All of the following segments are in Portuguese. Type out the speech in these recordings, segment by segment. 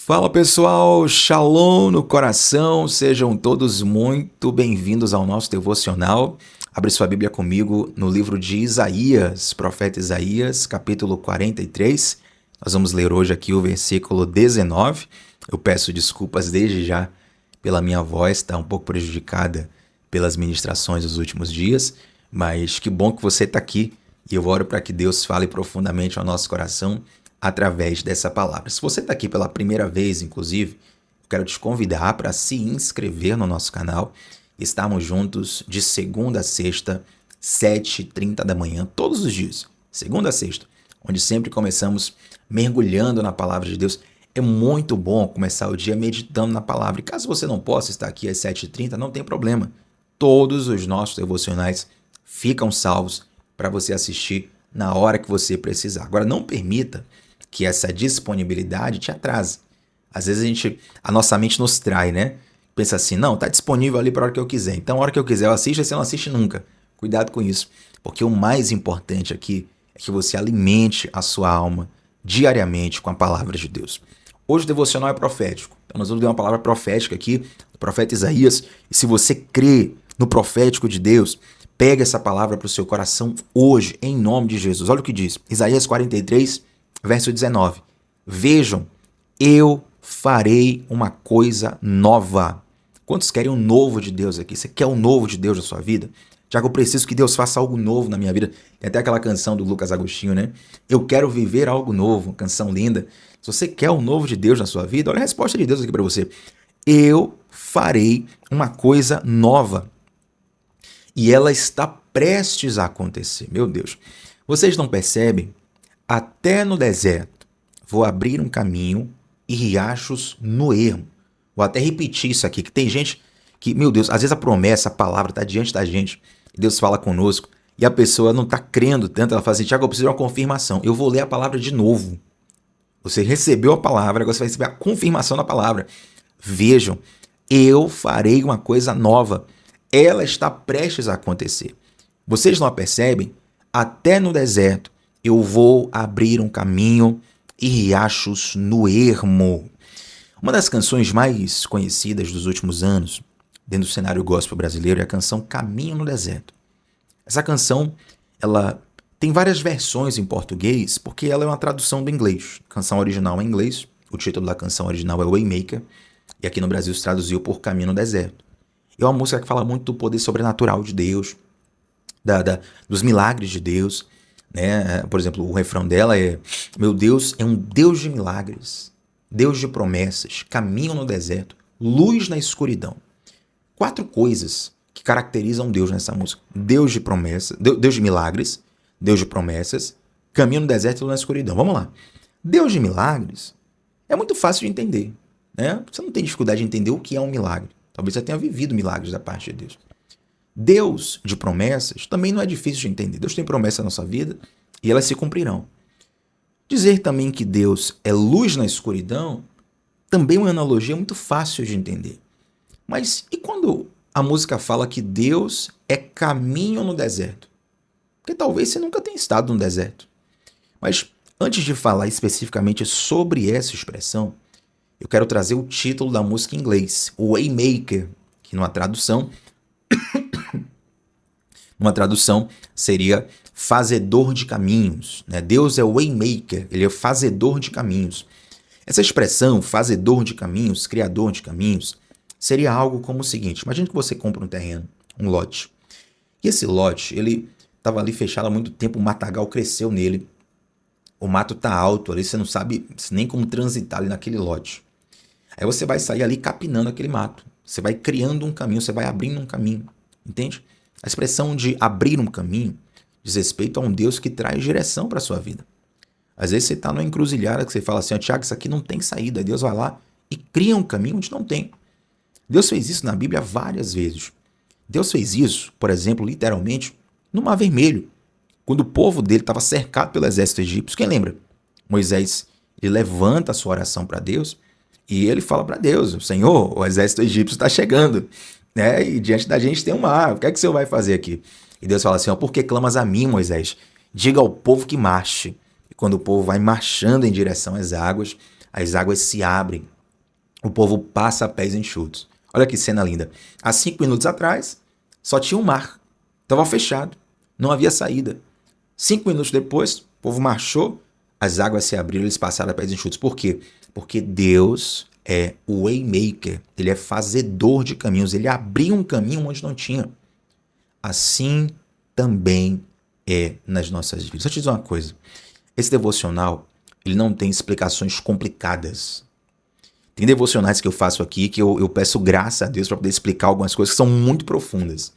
Fala pessoal, Shalom no coração, sejam todos muito bem-vindos ao nosso devocional. Abre sua Bíblia comigo no livro de Isaías, profeta Isaías, capítulo 43. Nós vamos ler hoje aqui o versículo 19. Eu peço desculpas desde já pela minha voz, está um pouco prejudicada pelas ministrações dos últimos dias, mas que bom que você está aqui e eu oro para que Deus fale profundamente ao nosso coração através dessa palavra. Se você está aqui pela primeira vez, inclusive, eu quero te convidar para se inscrever no nosso canal. Estamos juntos de segunda a sexta, 7h30 da manhã, todos os dias, segunda a sexta, onde sempre começamos mergulhando na palavra de Deus. É muito bom começar o dia meditando na palavra. E caso você não possa estar aqui às 7h30, não tem problema. Todos os nossos devocionais ficam salvos para você assistir na hora que você precisar. Agora, não permita que essa disponibilidade te atrase. Às vezes a nossa mente nos trai, né? Pensa assim, não, tá disponível ali para a hora que eu quiser. Então, a hora que eu quiser eu assisto, e você não assiste nunca. Cuidado com isso, porque o mais importante aqui é que você alimente a sua alma diariamente com a palavra de Deus. Hoje o devocional é profético. Então, nós vamos ler uma palavra profética aqui, do profeta Isaías. E se você crê no profético de Deus, pega essa palavra para o seu coração hoje, em nome de Jesus. Olha o que diz, Isaías 43, verso 19. Vejam, eu farei uma coisa nova. Quantos querem o novo de Deus aqui? Você quer o novo de Deus na sua vida? Já que eu preciso que Deus faça algo novo na minha vida. Tem até aquela canção do Lucas Agostinho, né? Eu quero viver algo novo, uma canção linda. Se você quer o novo de Deus na sua vida, olha a resposta de Deus aqui para você. Eu farei uma coisa nova. E ela está prestes a acontecer. Meu Deus. Vocês não percebem? Até no deserto vou abrir um caminho e riachos no ermo. Vou até repetir isso aqui, que tem gente que, meu Deus, às vezes a promessa, a palavra está diante da gente, e Deus fala conosco, e a pessoa não está crendo tanto, ela fala assim, Tiago, eu preciso de uma confirmação. Eu vou ler a palavra de novo. Você recebeu a palavra, agora você vai receber a confirmação da palavra. Vejam, eu farei uma coisa nova. Ela está prestes a acontecer. Vocês não a percebem? Até no deserto eu vou abrir um caminho e riachos no ermo. Uma das canções mais conhecidas dos últimos anos, dentro do cenário gospel brasileiro, é a canção Caminho no Deserto. Essa canção, ela tem várias versões em português, porque ela é uma tradução do inglês. A canção original é em inglês, o título da canção original é Waymaker, e aqui no Brasil se traduziu por Caminho no Deserto. É uma música que fala muito do poder sobrenatural de Deus, dos milagres de Deus, né? Por exemplo, o refrão dela é: meu Deus é um Deus de milagres, Deus de promessas, caminho no deserto, luz na escuridão. 4 coisas que caracterizam Deus nessa música: Deus de promessas, Deus de milagres, Deus de promessas, caminho no deserto e luz na escuridão. Vamos lá. Deus de milagres é muito fácil de entender, né? Você não tem dificuldade de entender o que é um milagre. Talvez você tenha vivido milagres da parte de Deus. Deus de promessas também não é difícil de entender. Deus tem promessa na nossa vida e elas se cumprirão. Dizer também que Deus é luz na escuridão também é uma analogia muito fácil de entender. Mas e quando a música fala que Deus é caminho no deserto? Porque talvez você nunca tenha estado no deserto. Mas antes de falar especificamente sobre essa expressão, eu quero trazer o título da música em inglês, o Waymaker, que numa tradução seria fazedor de caminhos, né? Deus é o Waymaker, ele é fazedor de caminhos. Essa expressão, fazedor de caminhos, criador de caminhos, seria algo como o seguinte: imagine que você compra um terreno, um lote, e esse lote, ele estava ali fechado há muito tempo, o matagal cresceu nele, o mato está alto ali, você não sabe nem como transitar ali naquele lote. Aí você vai sair ali capinando aquele mato, você vai criando um caminho, você vai abrindo um caminho, entende? A expressão de abrir um caminho diz respeito a um Deus que traz direção para a sua vida. Às vezes você está numa encruzilhada que você fala assim, Tiago, isso aqui não tem saída. Aí Deus vai lá e cria um caminho onde não tem. Deus fez isso na Bíblia várias vezes. Deus fez isso, por exemplo, literalmente, no Mar Vermelho, quando o povo dele estava cercado pelo exército egípcio. Quem lembra? Moisés, ele levanta a sua oração para Deus e ele fala para Deus, Senhor, o exército egípcio está chegando, né? E diante da gente tem um mar, o que é que o Senhor vai fazer aqui? E Deus fala assim, por que clamas a mim, Moisés? Diga ao povo que marche. E quando o povo vai marchando em direção às águas se abrem o povo passa a pés enxutos. Olha que cena linda. Há 5 minutos atrás, só tinha um mar. Estava fechado. Não havia saída. 5 minutos depois, o povo marchou, as águas se abriram e eles passaram a pés enxutos. Por quê? Porque Deus é o waymaker. Ele é fazedor de caminhos. Ele abriu um caminho onde não tinha. Assim também é nas nossas vidas. Deixa eu te dizer uma coisa. Esse devocional, ele não tem explicações complicadas. Tem devocionais que eu faço aqui que eu peço graça a Deus para poder explicar algumas coisas que são muito profundas.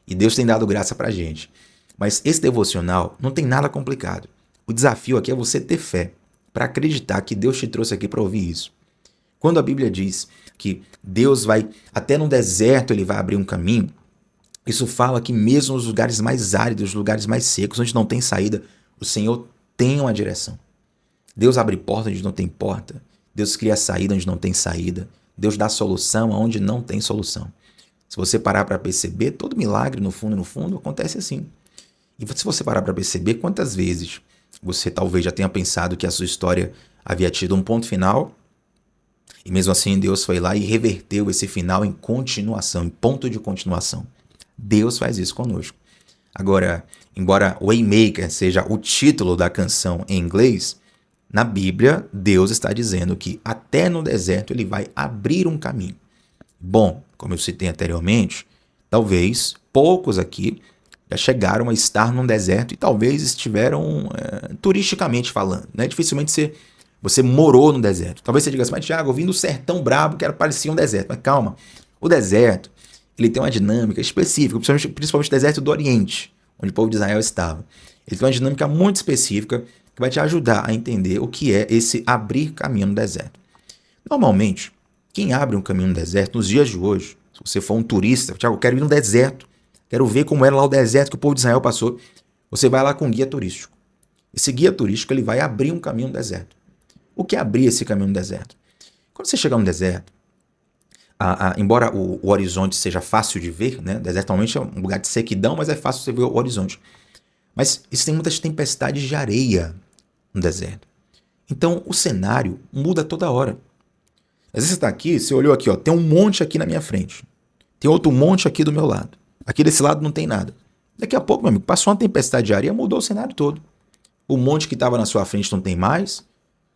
E Deus tem dado graça pra gente. Mas esse devocional não tem nada complicado. O desafio aqui é você ter fé para acreditar que Deus te trouxe aqui para ouvir isso. Quando a Bíblia diz que Deus vai, até no deserto ele vai abrir um caminho, isso fala que mesmo nos lugares mais áridos, nos lugares mais secos, onde não tem saída, o Senhor tem uma direção. Deus abre porta onde não tem porta. Deus cria saída onde não tem saída. Deus dá solução onde não tem solução. Se você parar para perceber, todo milagre, no fundo, acontece assim. E se você parar para perceber, quantas vezes você talvez já tenha pensado que a sua história havia tido um ponto final, e mesmo assim Deus foi lá e reverteu esse final em continuação, em ponto de continuação. Deus faz isso conosco. Agora, embora Waymaker seja o título da canção em inglês, na Bíblia, Deus está dizendo que até no deserto ele vai abrir um caminho. Bom, como eu citei anteriormente, talvez poucos aqui já chegaram a estar num deserto e talvez estiveram turisticamente falando. Né? Dificilmente você morou no deserto. Talvez você diga assim, mas Thiago, eu vim do sertão brabo que parecia um deserto. Mas calma, o deserto ele tem uma dinâmica específica, principalmente o deserto do Oriente, onde o povo de Israel estava. Ele tem uma dinâmica muito específica que vai te ajudar a entender o que é esse abrir caminho no deserto. Normalmente, quem abre um caminho no deserto, nos dias de hoje, se você for um turista, Thiago, eu quero ir no deserto, quero ver como era lá o deserto que o povo de Israel passou, você vai lá com um guia turístico. Esse guia turístico ele vai abrir um caminho no deserto. O que é abrir esse caminho no deserto? Quando você chegar no deserto, embora o horizonte seja fácil de ver, né? O deserto normalmente é um lugar de sequidão, mas é fácil você ver o horizonte. Mas existem muitas tempestades de areia no deserto. Então o cenário muda toda hora. Às vezes você está aqui, você olhou aqui, ó, tem um monte aqui na minha frente. Tem outro monte aqui do meu lado. Aqui desse lado não tem nada. Daqui a pouco, meu amigo, passou uma tempestade de areia, mudou o cenário todo. O monte que estava na sua frente não tem mais.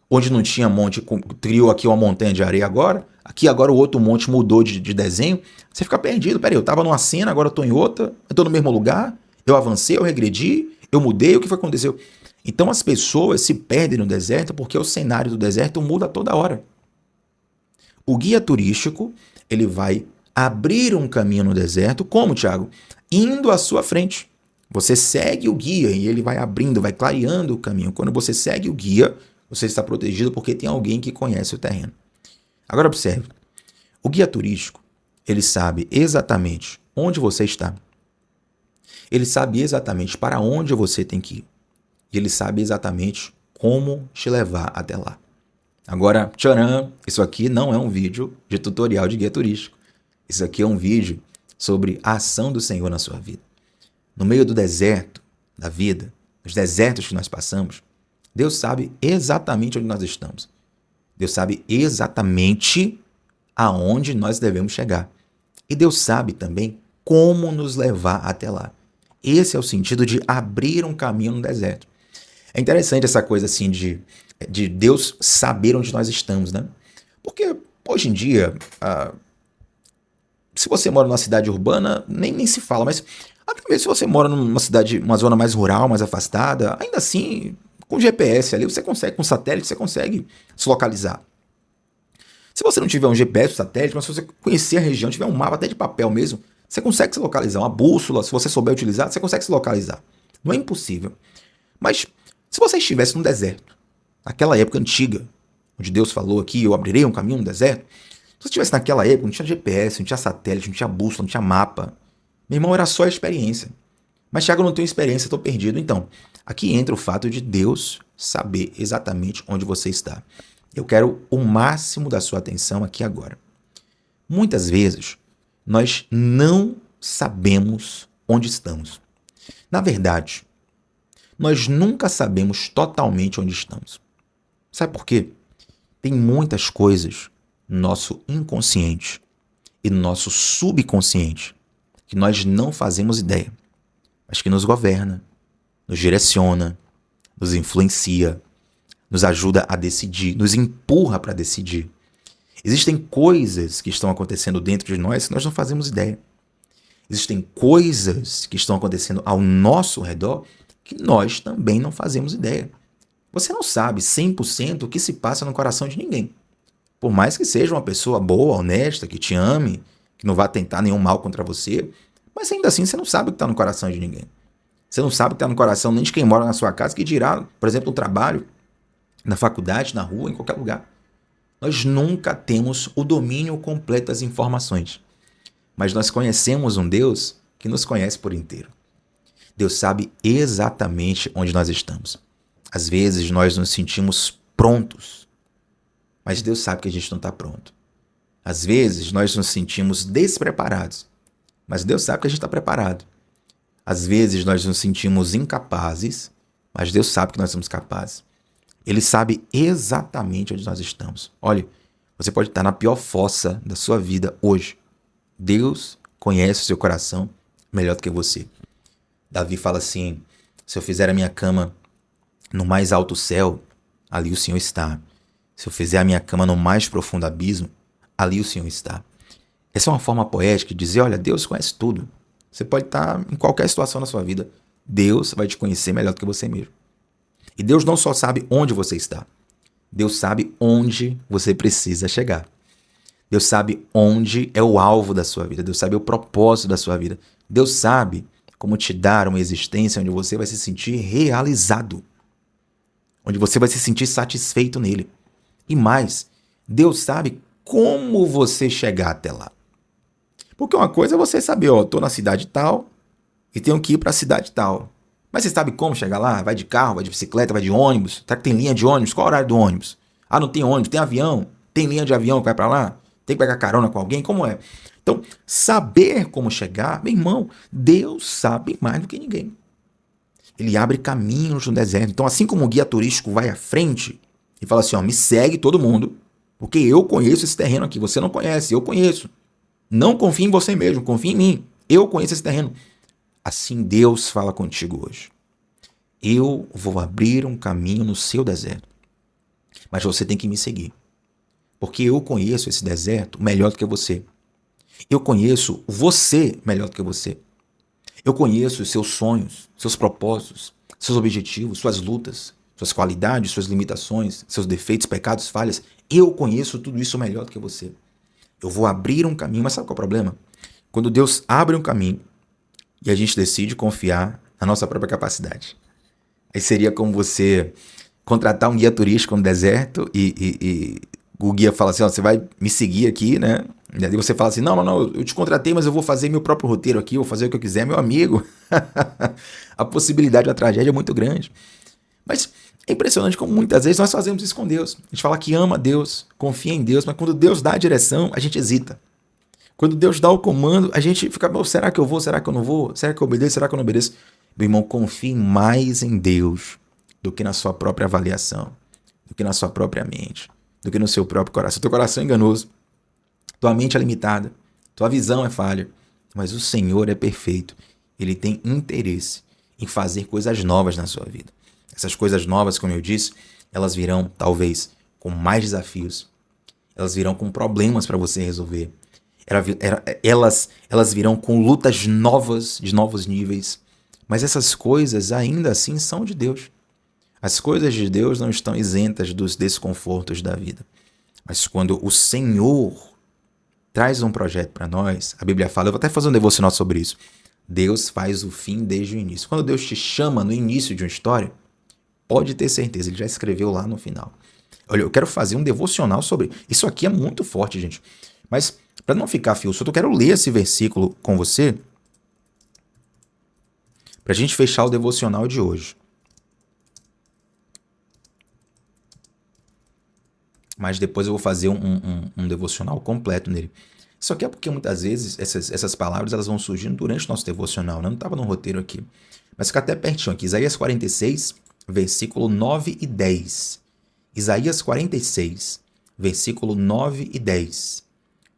Onde não tinha monte, criou aqui uma montanha de areia agora. Aqui agora o outro monte mudou de desenho. Você fica perdido. Peraí, eu estava numa cena, agora eu estou em outra. Eu estou no mesmo lugar. Eu avancei, eu regredi, eu mudei. O que foi que aconteceu? Então as pessoas se perdem no deserto porque o cenário do deserto muda toda hora. O guia turístico, ele vai abrir um caminho no deserto. Como, Thiago? Indo à sua frente. Você segue o guia e ele vai abrindo, vai clareando o caminho. Quando você segue o guia, você está protegido porque tem alguém que conhece o terreno. Agora observe. O guia turístico, ele sabe exatamente onde você está. Ele sabe exatamente para onde você tem que ir. E ele sabe exatamente como te levar até lá. Agora, tcharam, isso aqui não é um vídeo de tutorial de guia turístico. Isso aqui é um vídeo sobre a ação do Senhor na sua vida. No meio do deserto da vida, nos desertos que nós passamos, Deus sabe exatamente onde nós estamos. Deus sabe exatamente aonde nós devemos chegar. E Deus sabe também como nos levar até lá. Esse é o sentido de abrir um caminho no deserto. É interessante essa coisa assim de Deus saber onde nós estamos, né? Porque hoje em dia, se você mora numa cidade urbana, nem se fala, mas até mesmo se você mora numa cidade, uma zona mais rural, mais afastada, ainda assim, com GPS ali, você consegue, com satélite, você consegue se localizar. Se você não tiver um GPS, um satélite, mas se você conhecer a região, tiver um mapa até de papel mesmo, você consegue se localizar. Uma bússola, se você souber utilizar, você consegue se localizar. Não é impossível. Mas se você estivesse no deserto, naquela época antiga, onde Deus falou aqui, eu abrirei um caminho no deserto, se você estivesse naquela época, não tinha GPS, não tinha satélite, não tinha bússola, não tinha mapa. Meu irmão, era só a experiência. Mas, Thiago, eu não tenho experiência, estou perdido. Então, aqui entra o fato de Deus saber exatamente onde você está. Eu quero o máximo da sua atenção aqui agora. Muitas vezes, nós não sabemos onde estamos. Na verdade, nós nunca sabemos totalmente onde estamos. Sabe por quê? Tem muitas coisas no nosso inconsciente e no nosso subconsciente, que nós não fazemos ideia, mas que nos governa, nos direciona, nos influencia, nos ajuda a decidir, nos empurra para decidir. Existem coisas que estão acontecendo dentro de nós que nós não fazemos ideia. Existem coisas que estão acontecendo ao nosso redor que nós também não fazemos ideia. Você não sabe 100% o que se passa no coração de ninguém. Por mais que seja uma pessoa boa, honesta, que te ame, que não vá tentar nenhum mal contra você, mas ainda assim você não sabe o que está no coração de ninguém. Você não sabe o que está no coração nem de quem mora na sua casa, que dirá, por exemplo, no trabalho, na faculdade, na rua, em qualquer lugar. Nós nunca temos o domínio completo das informações. Mas nós conhecemos um Deus que nos conhece por inteiro. Deus sabe exatamente onde nós estamos. Às vezes nós nos sentimos prontos, mas Deus sabe que a gente não está pronto. Às vezes nós nos sentimos despreparados, mas Deus sabe que a gente está preparado. Às vezes nós nos sentimos incapazes, mas Deus sabe que nós somos capazes. Ele sabe exatamente onde nós estamos. Olha, você pode estar na pior fossa da sua vida hoje. Deus conhece o seu coração melhor do que você. Davi fala assim: se eu fizer a minha cama no mais alto céu, ali o Senhor está. Se eu fizer a minha cama no mais profundo abismo, ali o Senhor está. Essa é uma forma poética de dizer: olha, Deus conhece tudo. Você pode estar em qualquer situação na sua vida. Deus vai te conhecer melhor do que você mesmo. E Deus não só sabe onde você está. Deus sabe onde você precisa chegar. Deus sabe onde é o alvo da sua vida. Deus sabe o propósito da sua vida. Deus sabe como te dar uma existência onde você vai se sentir realizado. Onde você vai se sentir satisfeito nele. E mais, Deus sabe como você chegar até lá. Porque uma coisa é você saber, tô na cidade tal e tenho que ir para a cidade tal. Mas você sabe como chegar lá? Vai de carro, vai de bicicleta, vai de ônibus? Será que tem linha de ônibus? Qual é o horário do ônibus? Ah, não tem ônibus, tem avião? Tem linha de avião que vai para lá? Tem que pegar carona com alguém? Como é? Então, saber como chegar, meu irmão, Deus sabe mais do que ninguém. Ele abre caminhos no deserto. Então, assim como o guia turístico vai à frente e fala assim, me segue todo mundo, porque eu conheço esse terreno aqui. Você não conhece, eu conheço. Não confie em você mesmo, confie em mim. Eu conheço esse terreno. Assim Deus fala contigo hoje. Eu vou abrir um caminho no seu deserto. Mas você tem que me seguir. Porque eu conheço esse deserto melhor do que você. Eu conheço você melhor do que você. Eu conheço os seus sonhos, seus propósitos, seus objetivos, suas lutas, suas qualidades, suas limitações, seus defeitos, pecados, falhas. Eu conheço tudo isso melhor do que você. Eu vou abrir um caminho, mas sabe qual é o problema? Quando Deus abre um caminho e a gente decide confiar na nossa própria capacidade. Aí seria como você contratar um guia turístico no deserto e o guia fala assim, você vai me seguir aqui, né? E aí você fala assim, não, eu te contratei, mas eu vou fazer meu próprio roteiro aqui, vou fazer o que eu quiser, meu amigo. A possibilidade da tragédia é muito grande. Mas é impressionante como muitas vezes nós fazemos isso com Deus. A gente fala que ama Deus, confia em Deus, mas quando Deus dá a direção, a gente hesita. Quando Deus dá o comando, a gente fica, será que eu vou, será que eu não vou? Será que eu obedeço, será que eu não obedeço? Meu irmão, confie mais em Deus do que na sua própria avaliação, do que na sua própria mente, do que no seu próprio coração. Teu coração é enganoso, tua mente é limitada, tua visão é falha, mas o Senhor é perfeito. Ele tem interesse em fazer coisas novas na sua vida. Essas coisas novas, como eu disse, elas virão, talvez, com mais desafios. Elas virão com problemas para você resolver. Elas virão com lutas novas, de novos níveis. Mas essas coisas ainda assim são de Deus. As coisas de Deus não estão isentas dos desconfortos da vida. Mas quando o Senhor traz um projeto para nós, a Bíblia fala, eu vou até fazer um devocional sobre isso, Deus faz o fim desde o início. Quando Deus te chama no início de uma história, pode ter certeza, ele já escreveu lá no final. Olha, eu quero fazer um devocional sobre... Isso aqui é muito forte, gente. Mas, para não ficar fio solto, eu quero ler esse versículo com você para a gente fechar o devocional de hoje. Mas depois eu vou fazer um devocional completo nele. Isso aqui é porque muitas vezes essas palavras elas vão surgindo durante o nosso devocional. Não estava no roteiro aqui. Mas fica até pertinho aqui. Isaías 46, versículo 9 e 10. Isaías 46, versículo 9 e 10.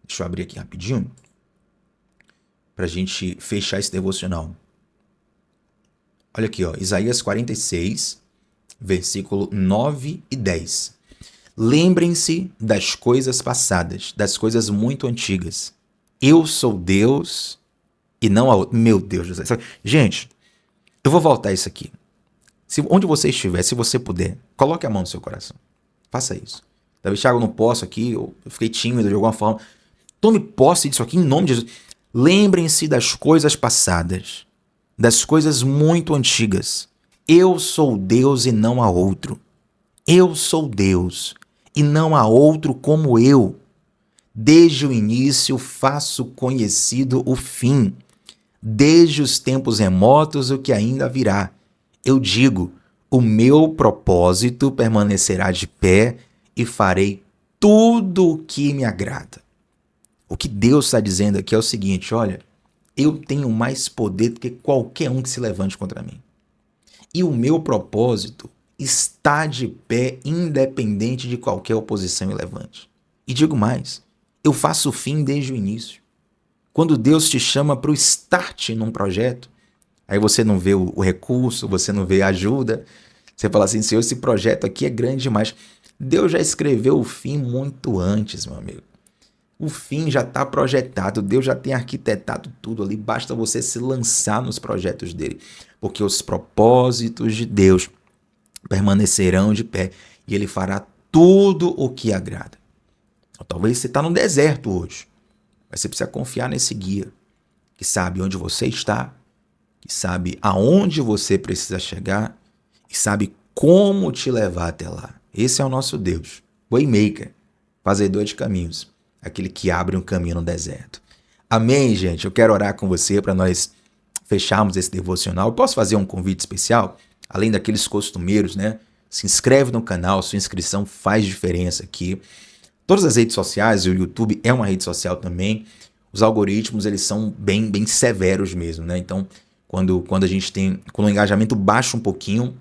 Deixa eu abrir aqui rapidinho para a gente fechar esse devocional. Olha aqui, ó, Isaías 46, versículo 9 e 10. Lembrem-se das coisas passadas, das coisas muito antigas. Eu sou Deus e não a outro. Meu Deus do céu. Gente, eu vou voltar isso aqui. Onde você estiver, se você puder, coloque a mão no seu coração. Faça isso. Talvez, Thiago, eu não posso aqui, eu fiquei tímido de alguma forma. Tome posse disso aqui em nome de Jesus. Lembrem-se das coisas passadas, das coisas muito antigas. Eu sou Deus e não há outro. Eu sou Deus e não há outro como eu. Desde o início faço conhecido o fim. Desde os tempos remotos o que ainda virá. Eu digo, o meu propósito permanecerá de pé e farei tudo o que me agrada. O que Deus está dizendo aqui é o seguinte, olha, eu tenho mais poder do que qualquer um que se levante contra mim. E o meu propósito está de pé independente de qualquer oposição e levante. E digo mais, eu faço o fim desde o início. Quando Deus te chama para o start num projeto, aí você não vê o recurso, você não vê a ajuda, você fala assim, Senhor, esse projeto aqui é grande demais. Deus já escreveu o fim muito antes, meu amigo. O fim já está projetado, Deus já tem arquitetado tudo ali, basta você se lançar nos projetos dele, porque os propósitos de Deus permanecerão de pé e ele fará tudo o que agrada. Talvez você está no deserto hoje, mas você precisa confiar nesse guia, que sabe onde você está, que sabe aonde você precisa chegar e sabe como te levar até lá. Esse é o nosso Deus, Waymaker, fazedor de caminhos, aquele que abre um caminho no deserto. Amém, gente? Eu quero orar com você para nós fecharmos esse devocional. Eu posso fazer um convite especial? Além daqueles costumeiros, né? Se inscreve no canal, sua inscrição faz diferença aqui. Todas as redes sociais, o YouTube é uma rede social também, os algoritmos, eles são bem severos mesmo, né? Então, quando o engajamento baixa um pouquinho,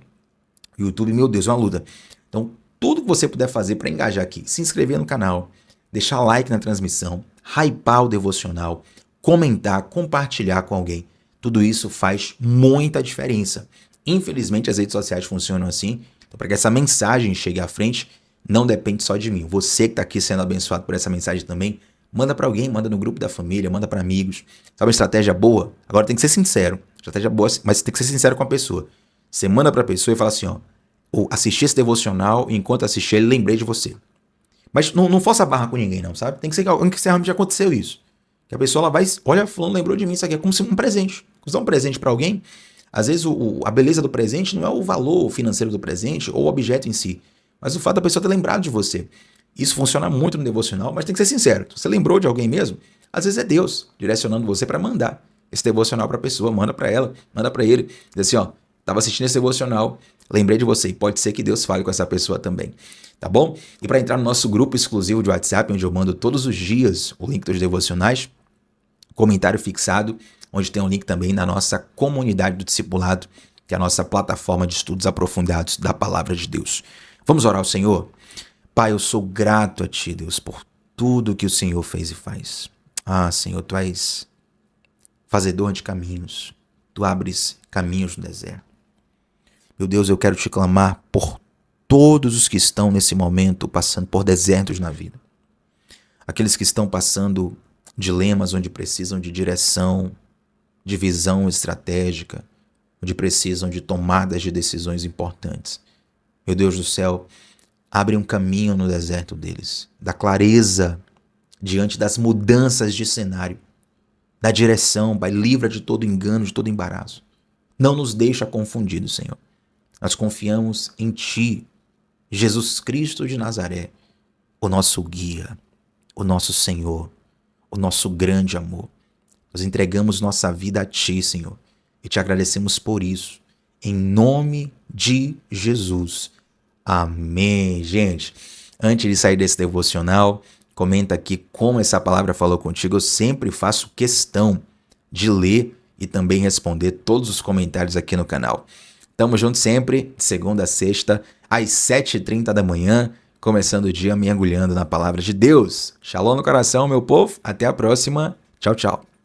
o YouTube, meu Deus, é uma luta. Então, tudo que você puder fazer para engajar aqui, se inscrever no canal, deixar like na transmissão, hypar o devocional, comentar, compartilhar com alguém, tudo isso faz muita diferença. Infelizmente, as redes sociais funcionam assim, então para que essa mensagem chegue à frente, não depende só de mim. Você que está aqui sendo abençoado por essa mensagem também, manda para alguém, manda no grupo da família, manda para amigos. Sabe uma estratégia boa? Agora tem que ser sincero. Estratégia boa, mas tem que ser sincero com a pessoa. Você manda para a pessoa e fala assim, ó, ou assisti esse devocional e enquanto assisti ele, lembrei de você. Mas não força a barra com ninguém não, sabe? Tem que ser alguém que realmente já aconteceu isso. Que a pessoa ela vai, olha, fulano lembrou de mim, isso aqui é como se um presente. Você dá um presente para alguém, às vezes a beleza do presente não é o valor financeiro do presente ou o objeto em si, mas o fato da pessoa ter lembrado de você. Isso funciona muito no devocional, mas tem que ser sincero. Você lembrou de alguém mesmo? Às vezes é Deus direcionando você para mandar esse devocional para a pessoa. Manda para ela, manda para ele. Diz assim, ó, estava assistindo esse devocional, lembrei de você. E pode ser que Deus fale com essa pessoa também. Tá bom? E para entrar no nosso grupo exclusivo de WhatsApp, onde eu mando todos os dias o link dos devocionais, comentário fixado, onde tem um link também na nossa comunidade do discipulado, que é a nossa plataforma de estudos aprofundados da palavra de Deus. Vamos orar ao Senhor? Pai, eu sou grato a Ti, Deus, por tudo que o Senhor fez e faz. Ah, Senhor, Tu és fazedor de caminhos. Tu abres caminhos no deserto. Meu Deus, eu quero Te clamar por todos os que estão nesse momento passando por desertos na vida. Aqueles que estão passando dilemas onde precisam de direção, de visão estratégica, onde precisam de tomadas de decisões importantes. Meu Deus do céu, abre um caminho no deserto deles, dá clareza diante das mudanças de cenário, dá direção, Pai, livra de todo engano, de todo embaraço. Não nos deixa confundidos, Senhor. Nós confiamos em Ti, Jesus Cristo de Nazaré, o nosso guia, o nosso Senhor, o nosso grande amor. Nós entregamos nossa vida a Ti, Senhor, e Te agradecemos por isso, em nome de Jesus. Amém. Gente, antes de sair desse devocional, comenta aqui como essa palavra falou contigo. Eu sempre faço questão de ler e também responder todos os comentários aqui no canal. Tamo junto sempre, de segunda a sexta, às 7h30 da manhã, começando o dia mergulhando na palavra de Deus. Shalom no coração, meu povo. Até a próxima. Tchau, tchau.